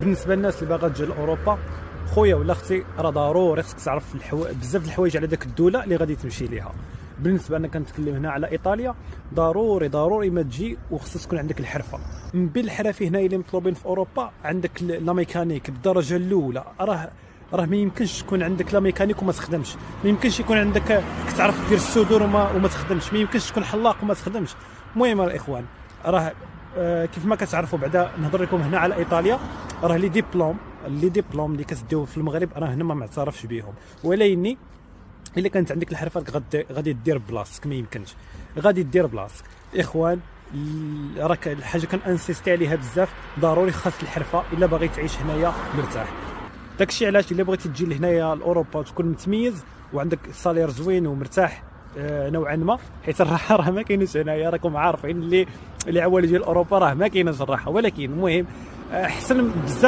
بالنسبه للناس اللي باغا تجي لاوروبا، خويا ولا اختي، راه ضروري خصك تعرف بزاف د الحوايج على داك الدوله اللي غادي تمشي ليها. بالنسبه انا كنتكلم هنا على ايطاليا، ضروري ما تجي وخصك تكون عندك الحرفه. من بين الحرف هنا اللي مطلوبين في اوروبا عندك لا ميكانيك بالدرجه الاولى. راه ما يمكنش تكون عندك لا ميكانيك وما تخدمش، ما يمكنش يكون عندك تعرف دير الصدور وما تخدمش، ما يمكنش تكون حلاق وما تخدمش. المهم الاخوان، راه كيف ما كتعرفوا بعدا نهضر لكم هنا على ايطاليا، راه لي ديبلوم اللي كتديو في المغرب راه هنا ما معترفش بهم. ولكن الا كانت عندك الحرفه غادي دير بلاصتك، ما يمكنش غادي دير بلاصتك. اخوان، راك الحاجه كنانسيستي عليها بزاف، ضروري خاص الحرفه الا باغي تعيش هنايا مرتاح. داكشي علاش الا بغيتي تجي لهنايا لاوروبا تكون متميز وعندك سالير زوين ومرتاح نوعا ما، حيت الراحه راه ما كاينش هنايا، راكم عارفين اللي عوال يجي لاوروبا راه ما كاينش الراحه. ولكن المهم احسن بزاف